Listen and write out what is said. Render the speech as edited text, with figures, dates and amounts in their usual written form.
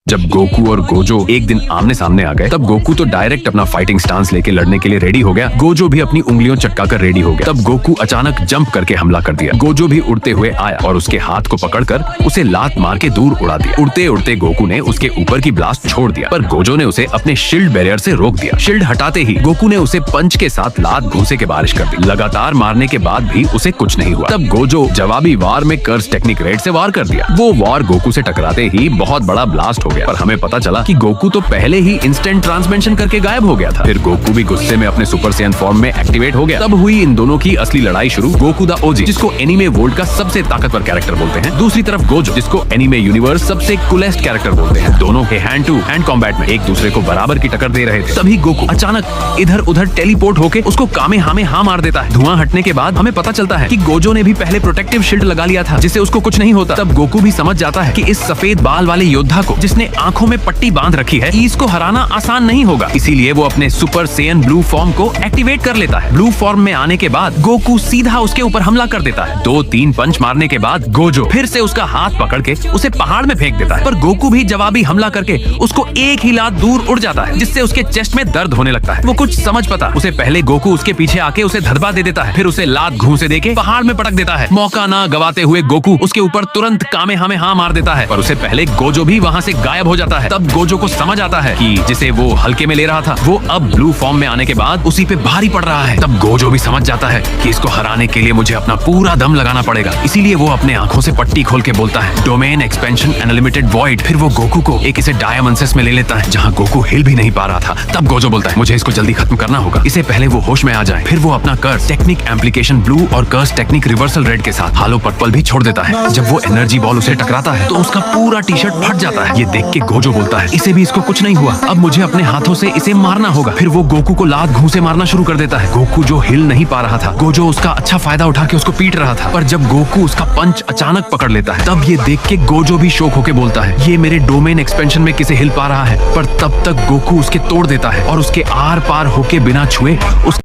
जब गोकू और गोजो एक दिन आमने सामने आ गए, तब गोकू तो डायरेक्ट अपना फाइटिंग स्टांस लेके लड़ने के लिए रेडी हो गया। गोजो भी अपनी उंगलियों चटकाकर रेडी हो गया। तब गोकू अचानक जंप करके हमला कर दिया। गोजो भी उड़ते हुए आया और उसके हाथ को पकड़कर उसे लात मार के दूर उड़ा दिया। उड़ते उड़ते गोकू ने उसके ऊपर की ब्लास्ट छोड़ दिया, पर गोजो ने उसे अपने शील्ड बैरियर से रोक दिया। शील्ड हटाते ही गोकू ने उसे पंच के साथ लात घूंसे के बारिश कर दी। लगातार मारने के बाद भी उसे कुछ नहीं हुआ। तब गोजो जवाबी वार में कर्स टेक्निक रेड से वार कर दिया। वो वार गोकू से टकराते ही बहुत बड़ा ब्लास्ट हो गया, पर हमें पता चला कि गोकू तो पहले ही इंस्टेंट ट्रांसमेंशन करके गायब हो गया था। फिर गोकू भी गुस्से में अपने सुपर सैयन फॉर्म में एक्टिवेट हो गया। तब हुई इन दोनों की असली लड़ाई शुरू। गोकू द ओजी, जिसको एनीमे वर्ल्ड का सबसे ताकतवर कैरेक्टर बोलते हैं, दूसरी तरफ गोजो, जिसको एनीमे यूनिवर्स सबसे कूलेस्ट कैरेक्टर बोलते हैं। दोनों के हैंड टू हैंड कॉम्बैट में एक दूसरे को बराबर की टक्कर दे रहे थे। तभी गोकू अचानक इधर उधर टेलीपोर्ट होके उसको कामेहामेहा मार देता है। धुआं हटने के बाद हमें पता चलता है कि गोजो ने भी पहले प्रोटेक्टिव शील्ड लगा लिया था, जिससे उसको कुछ नहीं होता। तब गोकू भी समझ जाता है कि इस सफेद बाल वाले योद्धा को, जिसने आंखों में पट्टी बांध रखी है, इसको हराना आसान नहीं होगा। इसीलिए वो अपने सुपर सैयन ब्लू फॉर्म को एक्टिवेट कर लेता है। ब्लू फॉर्म में आने के बाद गोकू सीधा उसके ऊपर हमला कर देता है। 2-3 पंच मारने के बाद गोजो फिर से उसका हाथ पकड़ के उसे पहाड़ में फेंक देता है, पर गोकू भी जवाबी हमला करके उसको एक ही लात दूर उड़ जाता है, जिससे उसके चेस्ट में दर्द होने लगता है। वो कुछ समझ पाता उसे पहले गोकू उसके पीछे आके उसे धड़बा दे देता है, फिर उसे लात घूंसे देके पहाड़ में पटक देता है। मौका ना गवाते हुए गोकू उसके ऊपर तुरंत कामेहामेहा मार देता है, पर उससे पहले गोजो भी वहाँ से गायब हो जाता है। तब गोजो को समझ आता है कि जिसे वो हल्के में ले रहा था, वो अब ब्लू फॉर्म में आने के बाद उसी पे भारी पड़ रहा है। तब गोजो भी समझ जाता है कि इसको हराने के लिए मुझे अपना पूरा दम लगाना पड़ेगा। इसीलिए वो अपने आंखों से पट्टी खोल के बोलता है, डोमेन एक्सपेंशन अनलिमिटेड वॉइड। फिर वो गोकू को एक इसे डायमेंसेस में ले लेता है, जहाँ गोकू हिल भी नहीं पा रहा था। तब गोजो बोलता है, मुझे इसको जल्दी खत्म करना होगा, इससे पहले वो होश में आ जाए। फिर वो अपना कर्स टेक्निक एम्प्लीकेशन ब्लू और कर्स टेक्निक रिवर्सल रेड के साथ हालो पर्पल भी छोड़ देता है। जब वो एनर्जी बॉल उसे टकराता है, तो उसका पूरा टी शर्ट फट जाता है। ये देख के गोजो बोलता है, इसे भी इसको कुछ नहीं हुआ, अब मुझे अपने हाथों से इसे मारना होगा। फिर वो गोकू को लात घूंसे मारना शुरू कर देता है। गोकू जो हिल नहीं पा रहा था, गोजो उसका अच्छा फायदा उठा के उसको पीट रहा था, पर जब गोकू उसका पंच अचानक पकड़ लेता है, तब ये देख के गोजो भी शौक होके बोलता है, ये मेरे डोमेन एक्सपेंशन में किसे हिल पा रहा है। पर तब तक गोकू उसके तोड़ देता है और उसके आर पार होके बिना छुए उस